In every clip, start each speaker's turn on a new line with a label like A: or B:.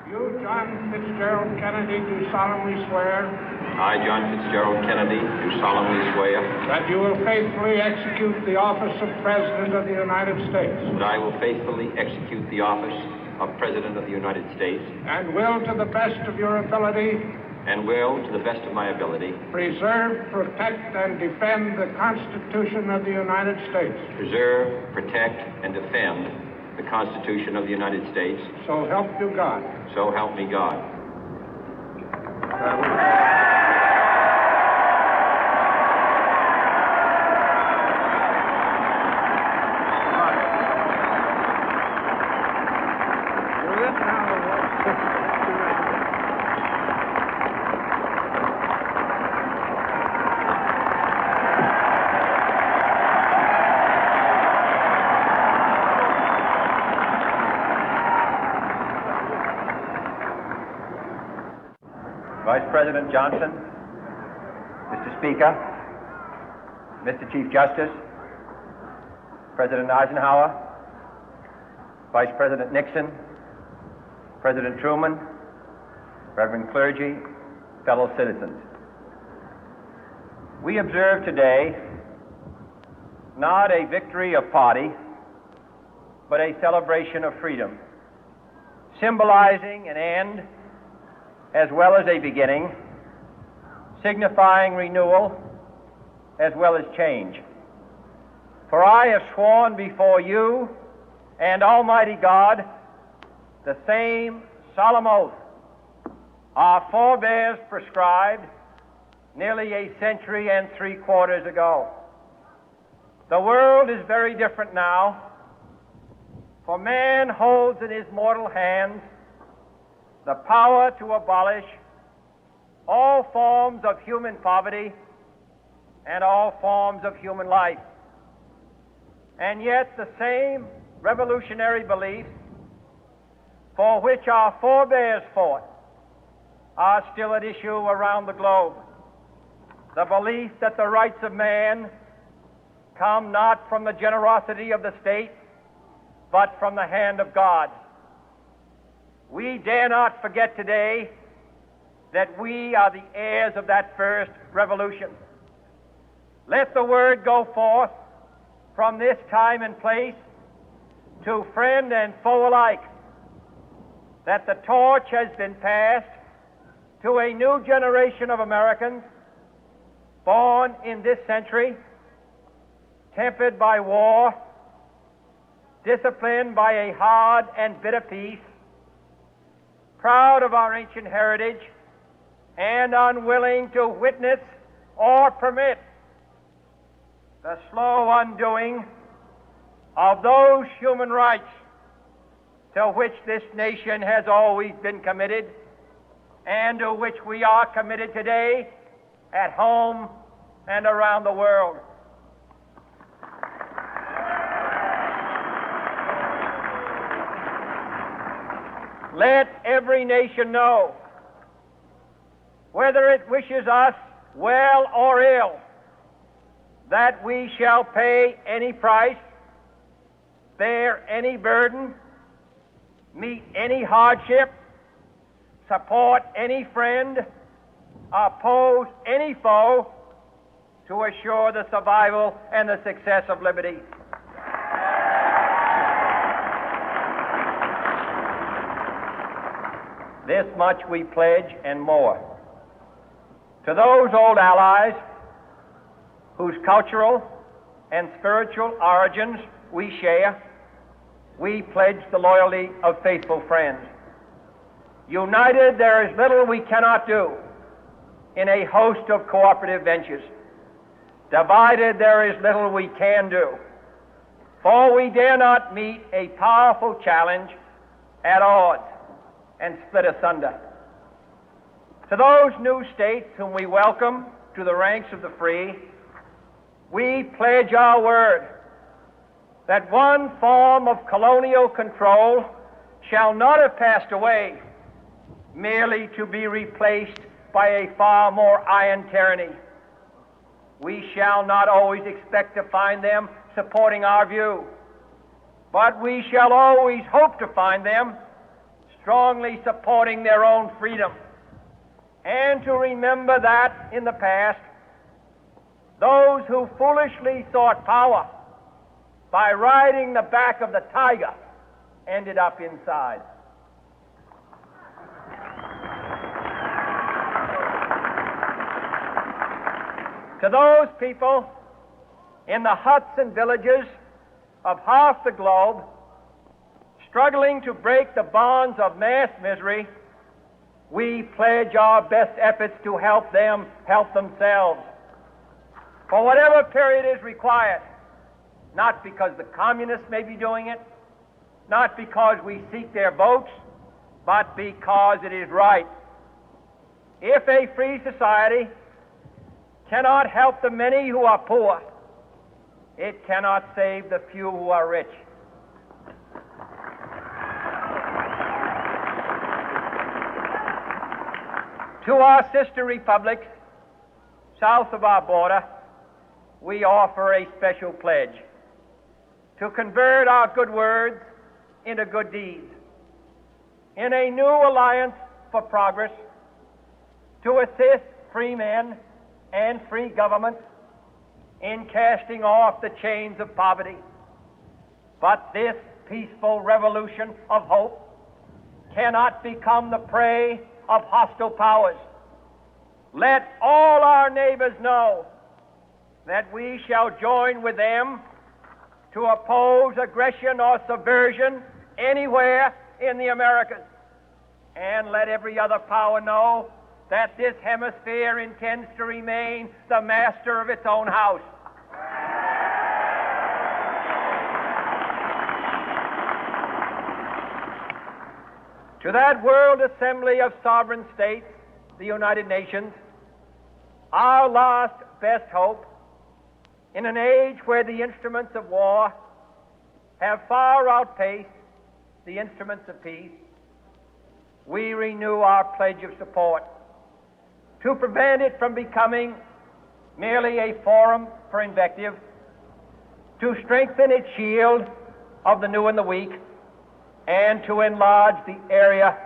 A: You, John Fitzgerald Kennedy, do solemnly swear.
B: I, John Fitzgerald Kennedy, do solemnly swear.
A: That you will faithfully execute the office of President of the United States.
B: That I will faithfully execute the office of President of the United States.
A: And will, to the best of your ability.
B: And will, to the best of my ability.
A: Preserve, protect, and defend the Constitution of the United States.
B: Preserve, protect, and defend the Constitution of the United States.
A: So help you God.
B: So help me God.
C: Vice President Johnson, Mr. Speaker, Mr. Chief Justice, President Eisenhower, Vice President Nixon, President Truman, Reverend clergy, fellow citizens. We observe today not a victory of party, but a celebration of freedom, symbolizing an end as well as a beginning, signifying renewal as well as change. For I have sworn before you and Almighty God the same solemn oath our forebears prescribed nearly a century and 3/4 ago. The world is very different now, for man holds in his mortal hands the power to abolish all forms of human poverty and all forms of human life. And yet the same revolutionary beliefs for which our forebears fought are still at issue around the globe. The belief that the rights of man come not from the generosity of the state, but from the hand of God. We dare not forget today that we are the heirs of that first revolution. Let the word go forth from this time and place to friend and foe alike that the torch has been passed to a new generation of Americans born in this century, tempered by war, disciplined by a hard and bitter peace, proud of our ancient heritage, and unwilling to witness or permit the slow undoing of those human rights to which this nation has always been committed and to which we are committed today at home and around the world. Let every nation know, whether it wishes us well or ill, that we shall pay any price, bear any burden, meet any hardship, support any friend, oppose any foe to assure the survival and the success of liberty. This much we pledge and more. To those old allies whose cultural and spiritual origins we share, we pledge the loyalty of faithful friends. United, there is little we cannot do in a host of cooperative ventures. Divided, there is little we can do, for we dare not meet a powerful challenge at odds and split asunder. To those new states whom we welcome to the ranks of the free, we pledge our word that one form of colonial control shall not have passed away, merely to be replaced by a far more iron tyranny. We shall not always expect to find them supporting our view, but we shall always hope to find them strongly supporting their own freedom, and to remember that in the past, those who foolishly sought power by riding the back of the tiger ended up inside. To those people in the huts and villages of half the globe struggling to break the bonds of mass misery, we pledge our best efforts to help them help themselves for whatever period is required, not because the communists may be doing it, not because we seek their votes, but because it is right. If a free society cannot help the many who are poor, it cannot save the few who are rich. To our sister republics south of our border, we offer a special pledge to convert our good words into good deeds, in a new alliance for progress, to assist free men and free governments in casting off the chains of poverty. But this peaceful revolution of hope cannot become the prey of hostile powers. Let all our neighbors know that we shall join with them to oppose aggression or subversion anywhere in the Americas. And let every other power know that this hemisphere intends to remain the master of its own house. To that World Assembly of Sovereign States, the United Nations, our last best hope, in an age where the instruments of war have far outpaced the instruments of peace, we renew our pledge of support to prevent it from becoming merely a forum for invective, to strengthen its shield of the new and the weak, and to enlarge the area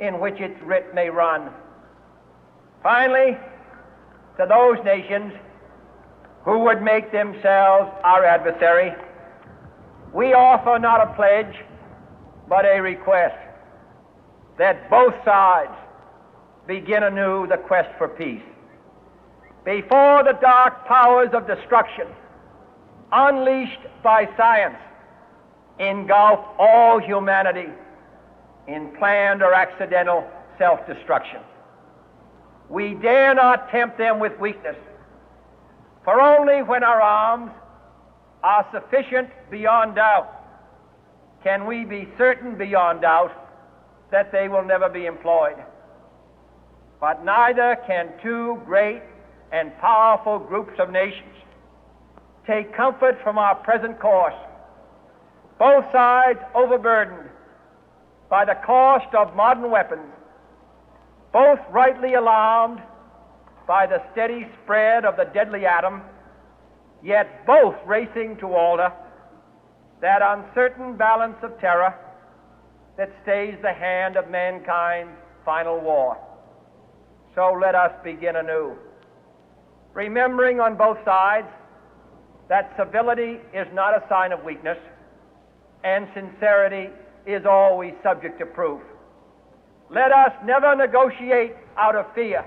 C: in which its writ may run. Finally, to those nations who would make themselves our adversary, we offer not a pledge, but a request that both sides begin anew the quest for peace. Before the dark powers of destruction, unleashed by science, engulf all humanity in planned or accidental self-destruction, we dare not tempt them with weakness, for only when our arms are sufficient beyond doubt can we be certain beyond doubt that they will never be employed. But neither can two great and powerful groups of nations take comfort from our present course, both sides overburdened by the cost of modern weapons, both rightly alarmed by the steady spread of the deadly atom, yet both racing to alter that uncertain balance of terror that stays the hand of mankind's final war. So let us begin anew, remembering on both sides that civility is not a sign of weakness, and sincerity is always subject to proof. Let us never negotiate out of fear,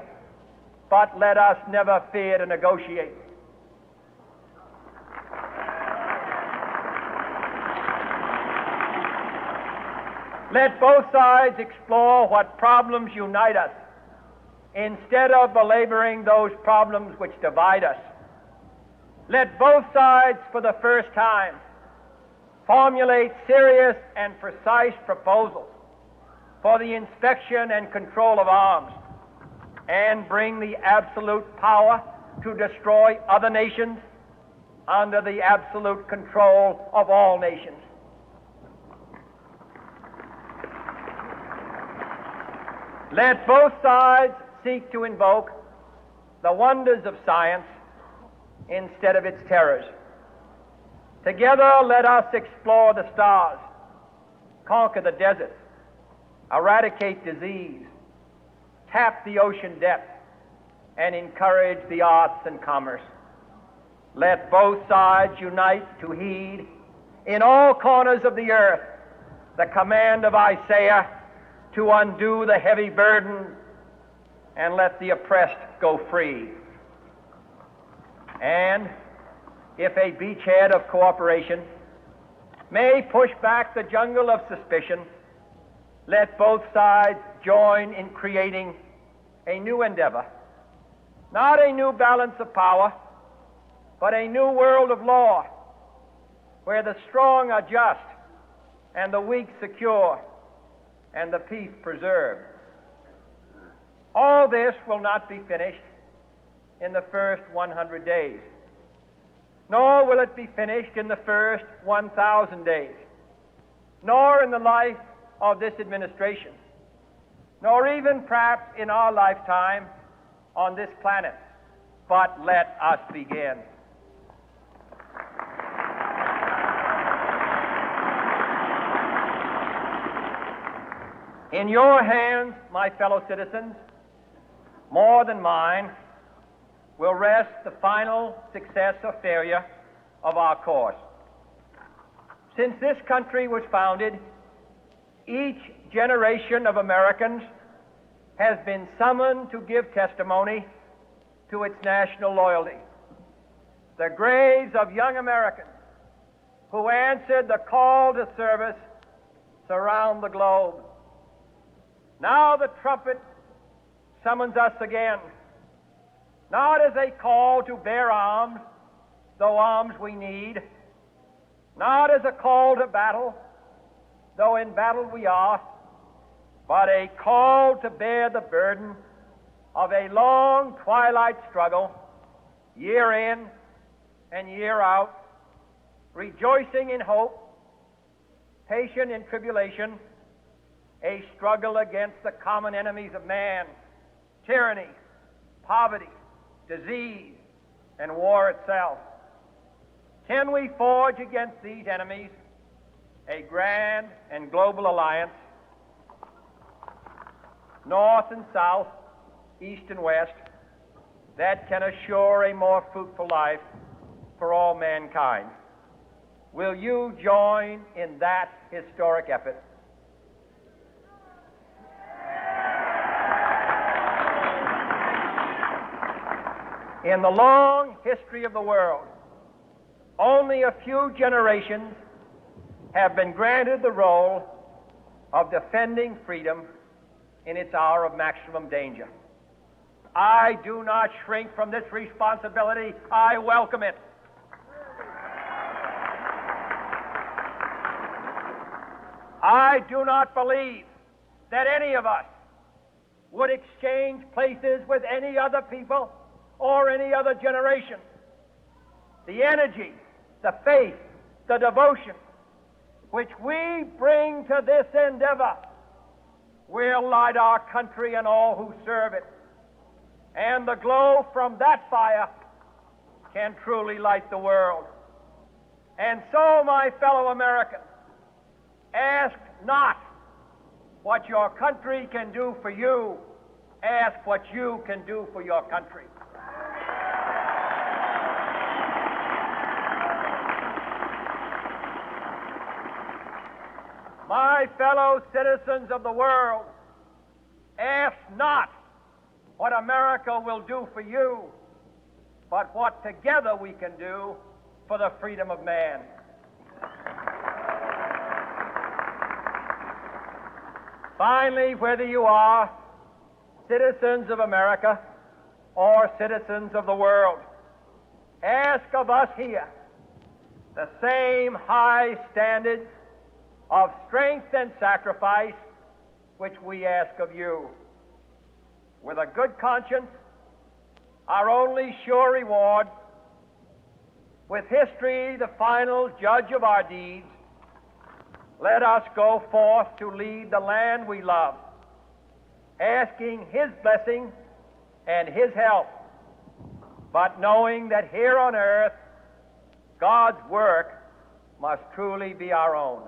C: but let us never fear to negotiate. Let both sides explore what problems unite us, instead of belaboring those problems which divide us. Let both sides, for the first time, formulate serious and precise proposals for the inspection and control of arms, and bring the absolute power to destroy other nations under the absolute control of all nations. Let both sides seek to invoke the wonders of science instead of its terrors. Together, let us explore the stars, conquer the deserts, eradicate disease, tap the ocean depth, and encourage the arts and commerce. Let both sides unite to heed in all corners of the earth the command of Isaiah to undo the heavy burden and let the oppressed go free. And if a beachhead of cooperation may push back the jungle of suspicion, let both sides join in creating a new endeavor, not a new balance of power, but a new world of law, where the strong are just and the weak secure and the peace preserved. All this will not be finished in the first 100 days, nor will it be finished in the first 1,000 days, nor in the life of this administration, nor even perhaps in our lifetime on this planet. But let us begin. In your hands, my fellow citizens, more than mine, will rest the final success or failure of our course. Since this country was founded, each generation of Americans has been summoned to give testimony to its national loyalty. The graves of young Americans who answered the call to service surround the globe. Now the trumpet summons us again, not as a call to bear arms, though arms we need, not as a call to battle, though in battle we are, but a call to bear the burden of a long twilight struggle, year in and year out, rejoicing in hope, patient in tribulation, a struggle against the common enemies of man, tyranny, poverty, disease, and war itself. Can we forge against these enemies a grand and global alliance, north and south, east and west, that can assure a more fruitful life for all mankind? Will you join in that historic effort? In the long history of the world, only a few generations have been granted the role of defending freedom in its hour of maximum danger. I do not shrink from this responsibility. I welcome it. I do not believe that any of us would exchange places with any other people or any other generation. The energy, the faith, the devotion which we bring to this endeavor will light our country and all who serve it. And the glow from that fire can truly light the world. And so, my fellow Americans, ask not what your country can do for you, ask what you can do for your country. My fellow citizens of the world, ask not what America will do for you, but what together we can do for the freedom of man. Finally, whether you are citizens of America or citizens of the world, ask of us here the same high standards of strength and sacrifice which we ask of you. With a good conscience, our only sure reward, with history the final judge of our deeds, let us go forth to lead the land we love, asking His blessing and His help, but knowing that here on earth God's work must truly be our own.